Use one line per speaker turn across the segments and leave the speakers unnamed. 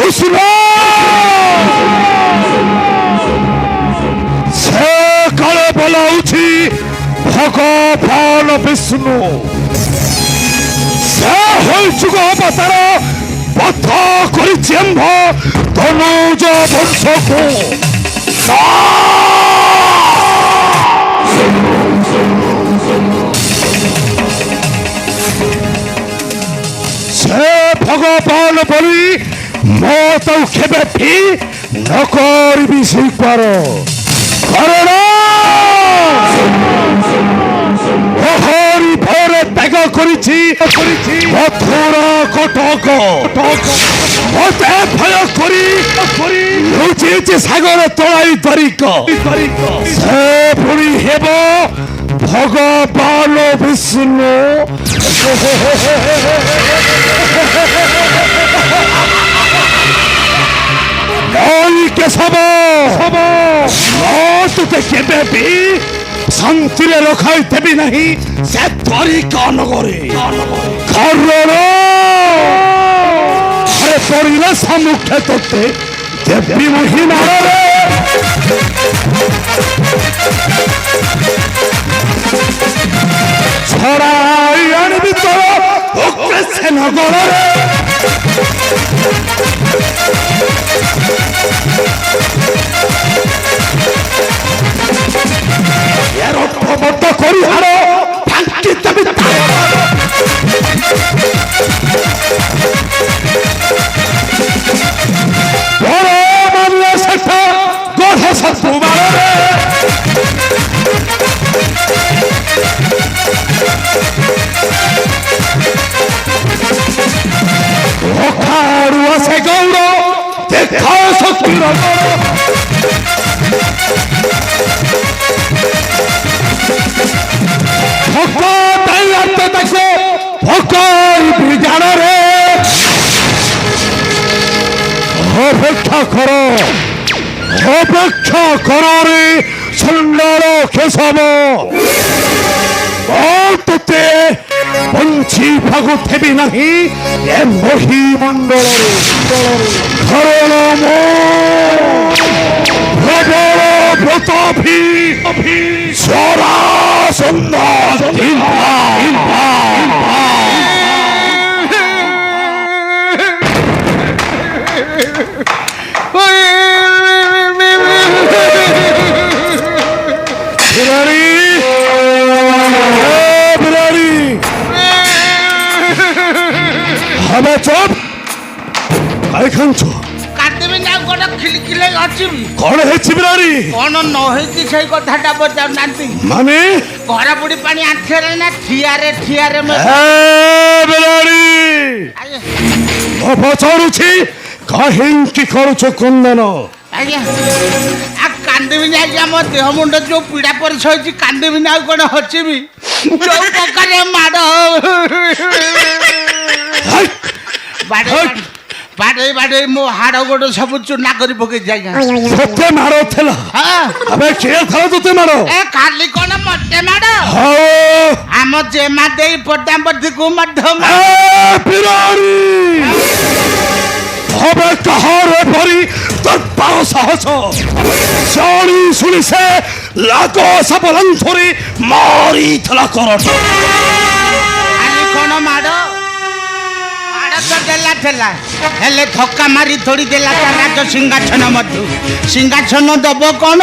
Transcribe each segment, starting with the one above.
বিষ্ণু সে কালে বলা উচিত ভগবান বিষ্ণু সে হইযুগ অবতার বদ্ধ করেছি আম্ভ ধনুজ বংশকু সে ভগবান বলি মত কেবে ভি নকরিবি স্বীকার কারণ হরি ভরে ত্যাগ করেছি মথুরা কটক মতে ভয় করি লুচিয়েছি সাগর তলাই তরিক সে পুরি হেব ভগবান বিষ্ণু কেশব তোতে কেবে বি শান্তিরে রখাই দেবি নাহি সে তরিকা নগরে কারণ পড়িলে সম্মুখে তোতে দেবী মহিমারে ছড়াই আনবি তোর সে নগরে এর অর্থবদ্ধ করি হার ফাঁকি দেবি বড় মামলা সেটা গড় শত্রু অখাড়ু আছে গৌর দেখা শক্তির অপেক্ষা করে সুন্দর কেশব তোতে বঞ্চি ভাগু থেবি নাহি এ মহিমণ্ডল ধরণ ব্রতভি সরা সুন্দর হবে চুপ আইখানছ
কাটদেবি না গোটা খিলখিলে অছিবি
কଣ ହେଇଛି ବିରାଡ଼ି
କଣ ନ ହେଇଛି ସେଇ କଥାଟା ପଚାରୁନାହାନ୍ତି
ମାନେ
ଘର ବୁଡି ପାଣି ଆଣ୍ଠିଆରେ ନା ଠିଆରେ
ବିରାଡ଼ି ମୁଁ ପଚାରୁଛି କାହିଁକି କରୁଛ କୁନ୍ଦନ
ଆଜ୍ଞା ଆଉ କାନ୍ଦିବିନି ଆଜ୍ଞା ମୋ ଦେହ ମୁଣ୍ଡ ଯୋଉ ପୀଡ଼ା ପରିସ ହେଇଛି କାନ୍ଦିବିନି ଆଉ କଣ ହଚିବି ଯୋଉ ପ୍ରକାରେ ମାଡ଼ ବାଡେଇ ବାଡେଇ ମୋ ହାଡ଼ ଗୋଡ଼ ସବୁ ଚୁନା କରି ପକେଇଛି ଆଜ୍ଞା
ତତେ ମାଡ଼ ଥିଲା ଆବେ କିଏ ଥିଲା ତତେ ମାଡ଼
ଏ ଖାଲି କଣ ମତେ ମାଡ଼ ଆମ ଜେମା ଦେଇ ପଦାପତିକୁ ମଧ୍ୟ
ବିରାଡ଼ି হবে কাহার পরি তোর পাও সাহস জানি শুনি সে লাগো সবলন ধরে মারি থলা করট
আলি কোন মাড় মাড় তো দেলা ঠেলা হেলে ধক্কা মারি ধরি দেলা তা রাজ সিংহাসন মধ্য সিংহাসন দব কোন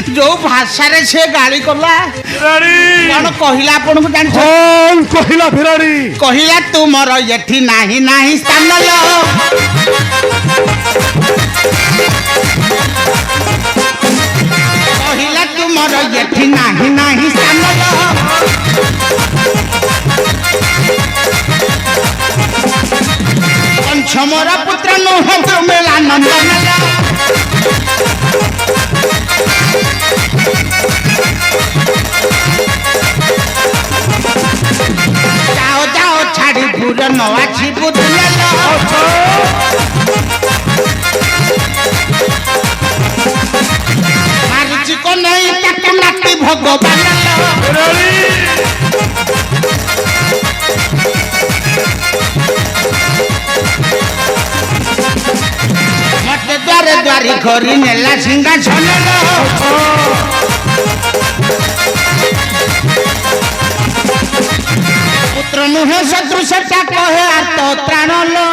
जो भाषा रे से गाली कला कोन कहिला आपन को जान
कोन कहिला बिराड़ी
कहिला तुमर एठी नाही नाही स्थान लो कहिला तुमर एठी नाही नाही स्थान लो पंचमर पुत्र नो हो मेला नंदन जाओ जाओ छाड़ी भूल न आछि बुझले लो मारिछि को नहीं तक नाती भगवान लो ଦ୍ୱାରି କରି ନେଲା ସିଂହାସନ ପୁତ୍ର ନୁହେଁ ଶତ୍ରୁ ସେଟା କହେ ଆତ ତ୍ରାଣ लो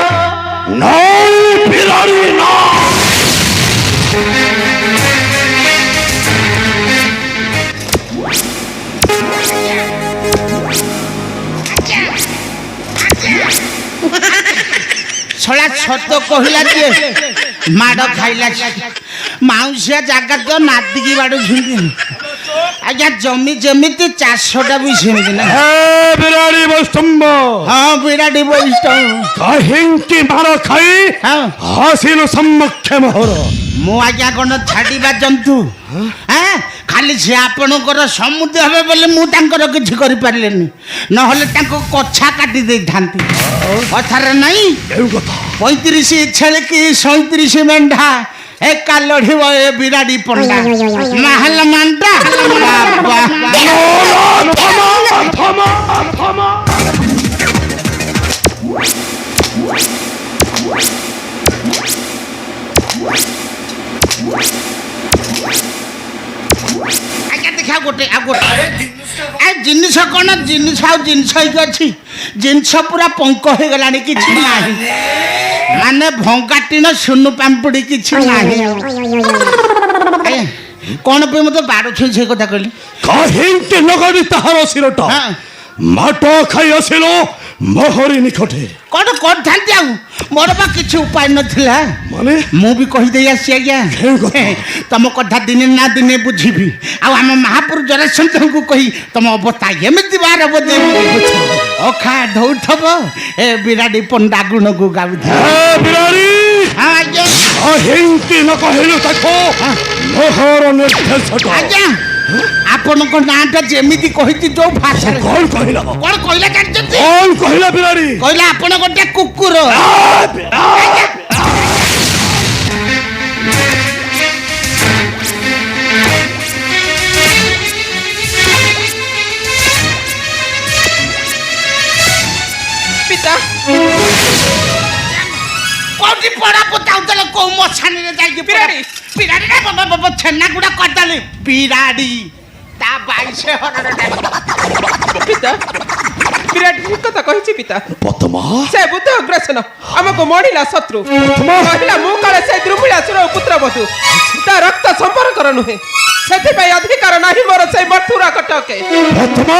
ନାଇଁ ବିରାଡ଼ି ନା
ଛଳା ଛତ କହିଲା ଯେ ମାଡ଼ ଖାଇଲା ମାଉସିଆ ଜାଗା ତ ନାଦିକି ବାଡ଼ୁଛନ୍ତି ଆଜ୍ଞା ଜମି ଯେମିତି ଚାଷଟା ବି ସେମିତି ନା
ହେ ବିରାଡ଼ି ବୈଷ୍ଣବ
ହଁ ବିରାଡ଼ି ବୈଷ୍ଣବ
କାହିଁକି ମାର ଖାଇ
ହଁ
ହାସିଲୁ ସମ୍ମୁଖେ ମୋହର
ମୁଁ ଆଜ୍ଞା କ'ଣ ଛାଡ଼ିବା ଜନ୍ତୁ ହଁ ଖାଲି ସେ ଆପଣଙ୍କର ସମୁଦ୍ର ହେବେ ବୋଲି ମୁଁ ତାଙ୍କର କିଛି କରିପାରିଲିନି ନହେଲେ ତାଙ୍କୁ କଛା କାଟି ଦେଇଥାନ୍ତି କଥାରେ ନାହିଁ
କେଉଁ କଥା
35 ଛେଳି କି 37 ମେଣ୍ଢା ଏକା ଲଢ଼ିବ ଏ ବିରାଡ଼ି ପଣ୍ଡା ମାହଲ ମାଣ୍ଡା ଆଜ୍ଞା ଦେଖା ଗୋଟେ ଆଉ ଗୋଟେ ଜିନିଷ କ'ଣ ଜିନିଷ ଆଉ ଜିନିଷ ହେଇକି ଅଛି ଜିନିଷ ପୁରା ପଙ୍କ ହେଇଗଲାଣି କିଛି ନାହିଁ ମାନେ ଭଙ୍ଗା ଟିଣ ସୁନୁ ପାମ୍ପୁଡ଼ି କିଛି ନାହିଁ କ'ଣ ପାଇଁ ମୋତେ ବାଡ଼ୁଛନ୍ତି ସେ କଥା କହିଲେ
କାହିଁକି ନଗରି ତାହାର ଶିରଟା
ହଁ
ମାଟ ଖାଇ ଆସିଲୁ ମୋହରି ନିକଟେ
କ'ଣ କରିଥାନ୍ତି ଆଉ ମୋର ବା କିଛି ଉପାୟ ନଥିଲା
ମାନେ
ମୁଁ ବି କହିଦେଇ ଆସିଛି ଆଜ୍ଞା
କେଉଁ କଥା?
ତମ କଥା ଦିନେ ନା ଦିନେ ବୁଝିବି ଆଉ ଆମ ମହାପୁରୁ ଜରାସନ୍ଧଙ୍କୁ କହି ତମ ଅବସ୍ଥା ଏମିତି ବାର ଅଖା ଧଉଥବ ଏ ବିରାଡ଼ି ପଣ୍ଡା ଗୁଣକୁ ଗାଉଥିବ
ହେ ବିରାଡ଼ି
ହଁ ଆଜ୍ଞା
କାହିଁକି ନ କହିଲୁ ତାକୁ ମୋହର ନିର୍ଦ୍ଦେଶଟା
ଆଜ୍ଞା ଆପଣଙ୍କ ନାଁଟା ଯେମିତି କହିଛି ଯୋଉ ଭାଷାରେ
କ'ଣ କହିଲା
କ'ଣ କହିଲା ଜାଣିଛନ୍ତି
କ'ଣ କହିଲା ବିରାଡ଼ି
କହିଲା ଆପଣ ଗୋଟେ କୁକୁର
ପିତା
କୋଉଠି ପଡା ପୋତାଉଥିଲେ କୋଉ ମଶାଣିରେ ଯାଇକି
ବିରାଡ଼ି।
ବିରାଡ଼ି ନା ଛେନା ଗୁଡା କରିଦେଲି ବିରାଡ଼ି ତା 22 ହରଣଟା
ପିତା ବିରାଟ ଠିକ କଥା କହିଛି ପିତା
ପଦ୍ମା
ସେ ବୁଦ୍ଧ ଅଗ୍ରସନ ଆମକୁ ମଣିଲା ଶତ୍ରୁ
ପଦ୍ମା।
କହିଲା ମୁଁ କାଳେ ସେ ଦ୍ରୁମିଳାସୁର ପୁତ୍ର ବଧୁ ତା ରକ୍ତ ସମ୍ପର୍କର ନୁହେଁ ସେଥିପାଇଁ ଅଧିକାର ନାହିଁ ମୋର ସେଇ ମଥୁରା କଟକେ
ପଦ୍ମା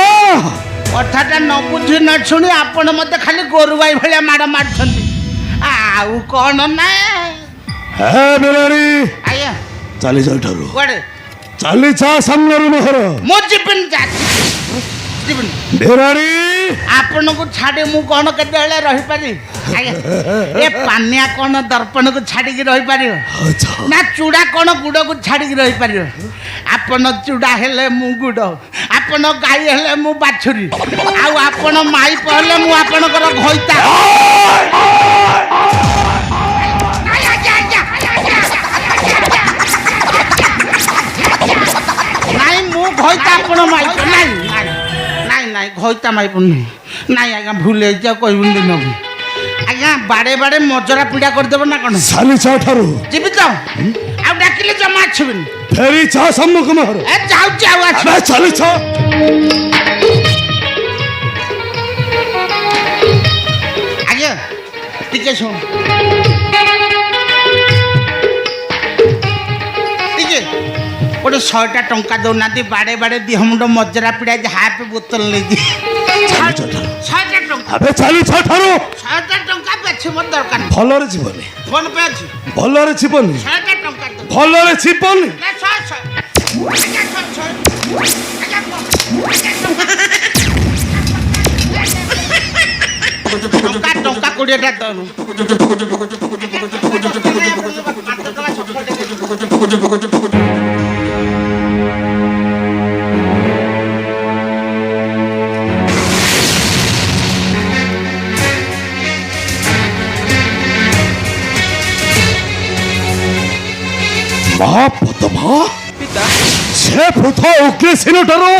କଥାଟା ନ ବୁଝି ନ ଶୁଣି ଆପଣ ମତେ ଖାଲି ଗୋରୁ ଗାଈ ଭଳିଆ ମାଡ଼ ମାରୁଛନ୍ତି ଆଉ କ'ଣ ନା
ହେ ବିରାଡ଼ି
ଆଜ୍ଞା
ଚାଲି ଯାଉ ଠାରୁ
କୁଆଡ଼େ
ଚାଲି ଯା ସାମ୍ନାରୁ ମୋହର
ମୁଁ ଯିବିନି ଯିବିନି
ବିରାଡ଼ି
ଆପଣଙ୍କୁ ଛାଡ଼ି ମୁଁ କ'ଣ କେତେବେଳେ ରହିପାରିବି ଆଜ୍ଞା ଏ ପାନିଆ କ'ଣ ଦର୍ପଣକୁ ଛାଡ଼ିକି ରହିପାରିବ
ଆଚ୍ଛା
ନା ଚୁଡ଼ା କ'ଣ ଗୁଡ଼କୁ ଛାଡ଼ିକି ରହିପାରିବ ଆପଣ ଚୁଡ଼ା ହେଲେ ମୁଁ ଗୁଡ଼ ଆପଣ ଗାଈ ହେଲେ ମୁଁ ବାଛୁରୀ ଆଉ ଆପଣ ମାଇପ ହେଲେ ମୁଁ ଆପଣଙ୍କର ଘଇତା ନାଇଁ ମୁଁ ଘଇତା ଆପଣ ମାଇପ ନାଇଁ ନାଇଁ ନାଇଁ ଘଇତା ମାଇପ ନୁହେଁ ନାଇଁ ଆଜ୍ଞା ଭୁଲ ହେଇଛି ଆଉ କହିବୁନି ଦିନକୁ ଆଜ୍ଞା ବାଡ଼େ ବାଡ଼େ ମଜରା ପିଡ଼ା କରିଦେବ ନା କ'ଣ
ଚାଲି ଯା ଠାରୁ
ଯିବି ତ ଆଉ ଡାକିଲେ ଜମା ଆସିବିନି
ଫେରି ଯା ସମ୍ମୁଖ ମୋହର
ଏ ଯାଉଛି ଆଉ ଆସିବି
ଆବେ ଚାଲି ଯା
ଆଜ୍ଞା ଟିକେ ଶୁଣ ଟିକେ ଗୋଟେ 100ଟା ଟଙ୍କା ଦଉନାହାନ୍ତି ବାଡ଼େ ବାଡ଼େ ଦିହ ମୁଣ୍ଡ ମଜରା ପିଡ଼ା ହାଫ ବୋତଲ ନେଇଛି 100ଟା ଟଙ୍କା
ଆବେ ଚାଲି ଯା ଠାରୁ
100ଟା ଟଙ୍କା ବେଶୀ ମୋର ଦରକାର ନାହିଁ
ଭଲରେ ଯିବନି
ଫୋନ ପେ ଅଛି
ଭଲରେ ଯିବନି
100ଟା ଟଙ୍କା ଦଉ
ଭଲରେ ଯିବନି
ନା 100 ଆଜ୍ଞା 100 ଟଙ୍କା 20ଟା ଦଉ
ମହାପଦ୍ମା
ପିତା
ସେ ବୃଥ ଉଗ୍ରସେନ ଠାରୁ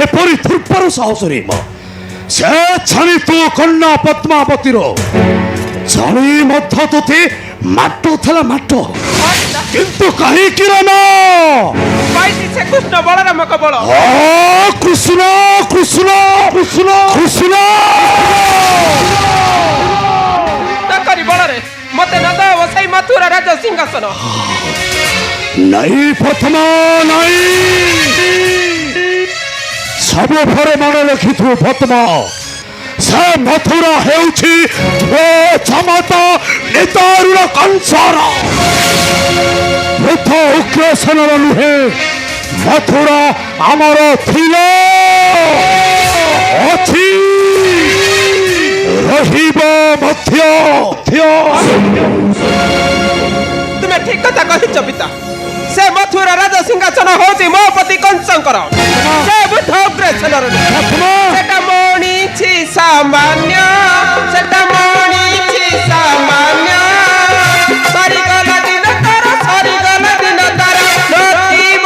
ଏପରି ଥୂର୍ପର ସାହସରେ ସେ ଛାଣି ତୁ କନ୍ୟା ପଦ୍ମାବତୀର ଜାଣି ମଧ୍ୟ ତୋତେ ମାଟ ଥିଲା ମାଟ
ହଁ ପିତା
কিন্তু কাহিকি রাম
পাইছি সে কৃষ্ণ বলরামক বল
কৃষ্ণ কৃষ্ণ কৃষ্ণ কৃষ্ণ
তাকরি বলরে মতে ন দাও সেই মথুরা রাজ সিংহাসন
নাই প্রথম নাই ସବୁ ଘରେ ମନେ ରଖିଥିବୁ ପଦ୍ମ ସେ ମଥୁରା ହେଉଛି ଛମତ ନିତାରୁର କଂସର ବୃଦ୍ଧ ଉଗ୍ରସେନର ନୁହେଁ ମଥୁରା ଆମର ଥିଲା ଅଛି ରହିବ ମଧ୍ୟ
তুমি ঠিক কথা কহিছ পিতা সে মথুরা রাজ সিংহাসন হଉଛି ମୋ ପତି କଂସଙ୍କର ସେ ବୁଦ୍ଧ ଉଗ୍ରସେନର ସେଟା ମଣିଛି ସାମାନ୍ୟ ସେଟା ମଣିଛି ସାମାନ୍ୟ ସରିଗଲା ଦିନ ତାର ସରିଗଲା ଦିନ ତାର ନଥିବ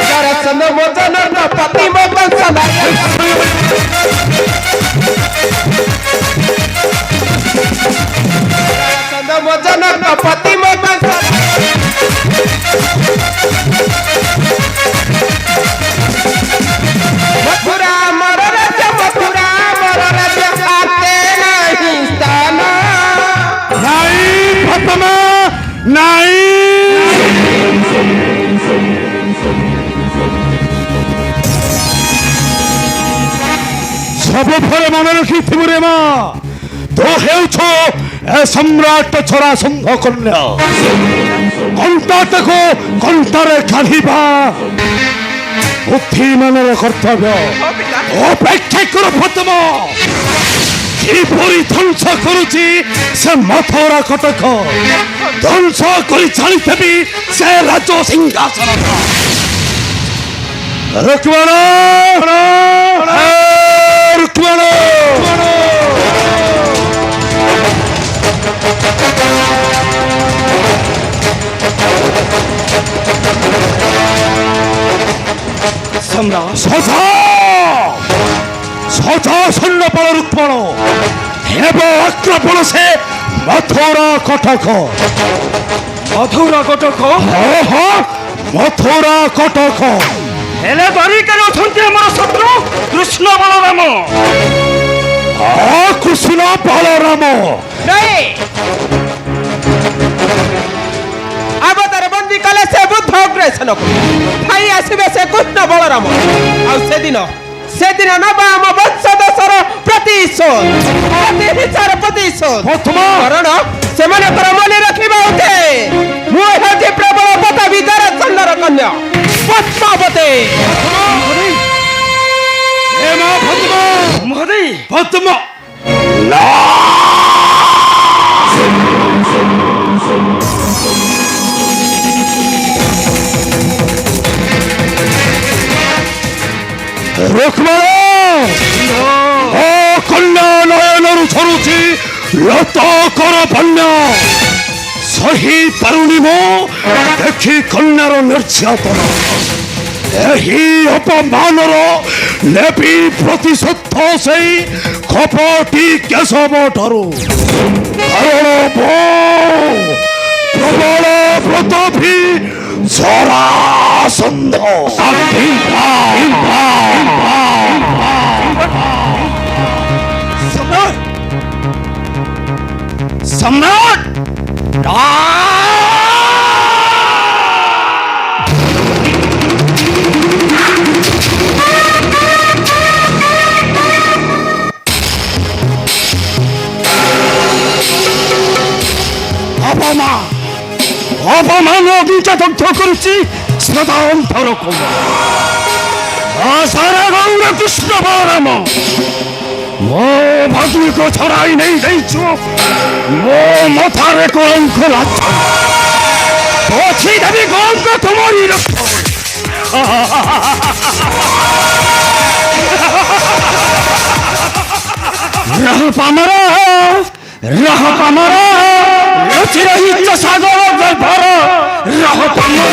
ଜରାସନ୍ଧ ମୋ ଜନର ପତି ମୋ କଂସନ ଜରାସନ୍ଧ ମୋ ଜନର ପତି ମୋ କଂସନ ମଥୁରା ମୋର ରାଜ ମଥୁରା ମୋର ରାଜ ଆତେ ନାହିଁ ସ୍ଥାନ
ନାଇଁ ପ୍ରଥମ ନାଇଁ ସବୁ ଫଳେ ମନେ ରଖିଥିବୁ ରେ ମା ତୁ ହେଉଛୁ ଏ ସମ୍ରାଟ ଛଡ଼ା ସମ୍ଭ କନ୍ୟା କଣ୍ଟାଟାକୁ କଣ୍ଟାରେ କାଢ଼ିବା ବୁଦ୍ଧିମାନର କର୍ତ୍ତବ୍ୟ ଅପେକ୍ଷା କର ପ୍ରଥମ କିପରି ଧ୍ୱଂସ କରୁଛି ସେ ମଥୁରା କଟକ ଧ୍ୱଂସ କରି ଛାଡ଼ିଦେବି ସେ ରାଜ ସିଂହାସନ ରୁକ୍ମଣ ରୁକ୍ମଣ ସଦା ସଦା ସୈନ୍ୟବଳ ରୁକ୍ମଣ ହେବ ଆକ୍ରମଣ ସେ ମଥୁରା କଟକ
ମଥୁରା କଟକ
ମଥୁରା କଟକ
ହେଲେ ଦ୍ୱାରିକାରେ ଅଛନ୍ତି ଆମର ଶତ୍ରୁ କୃଷ୍ଣ ବଳରାମ
କୃଷ୍ଣ ବଳରାମ
ନାଇଁ ଆବତାରେ ବନ୍ଦୀ କଲେ ସେ ବୁଦ୍ଧ ଉଗ୍ରସେନକୁ ଖାଇ ଆସିବେ ସେ କୃଷ୍ଣ ବଳରାମ ଆଉ ସେଦିନ ନବ ଆମ ବଂଶଦେଶର ପ୍ରତିଶୋଧ ପ୍ରତିହିଂସାର ପ୍ରତିଶୋଧ କାରଣ ସେମାନଙ୍କର ମନେ ରଖିବା ଉଠେ ମୁଁ ହେଉଛି ପ୍ରବଳ ପତାବୀ ଜରାସନ୍ଧର କନ୍ୟା ପଦ୍ମାବତୀ
ମହୋଦୟ
ପଦ୍ମ ରୁକ୍ମଣ କନ୍ୟା ନୟନରୁ ଝରୁଛି ଲତକର ବନ୍ୟା ସହି ପାରୁନି ମୁଁ ଦେଖି କନ୍ୟାର ନିର୍ଯାତନା ଏହି ଅପମାନର ନେବି ପ୍ରତିଶୋଧ ସେଇ କପଟି କେଶବ ଠାରୁ କାରଣ ପ୍ରବଳ ପ୍ରତାପୀ ଜରାସନ୍ଧ সম্রাট অপমান অগ্নিটা দগ্ধ করছি সদা অন্তর সারা গৌর কৃষ্ণ বলরাম ମୋ ଭାଗ୍ୟକୁ ଛଡ଼ାଇ ନେଇ ଦେଇଛୁ ମୋ ମଥାରେ କଳଙ୍କ ଲାଛ ପୋଛି ଦେବି କଳଙ୍କ ତୁମରି ରକ୍ତ ରହ ପାମର ଲୁଚି ରହିଛ ସାଗର ଗର୍ଭର ରହ ପାମର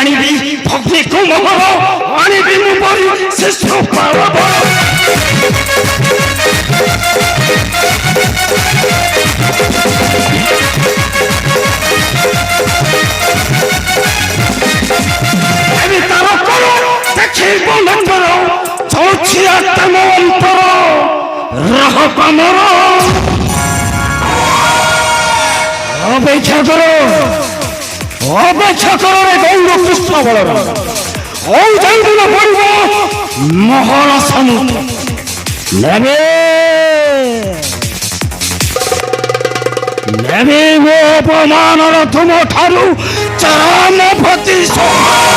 আনিবি ভক্তি কুমহর আনিবি মুপরি শিষ্য পালব আমি তার করো দেখিব নন্দর চৌছি আত্ম অন্তর রহ কমর অপেক্ষা করো রে গৌর কৃষ্ণ বলরাম ও জঙ্গল পড়ব মহল সমুদ্র নেবে নেবে ମୋ ଅପମାନର ତୁମ ଠାରୁ ଚରମ ପ୍ରତିଶୋଧ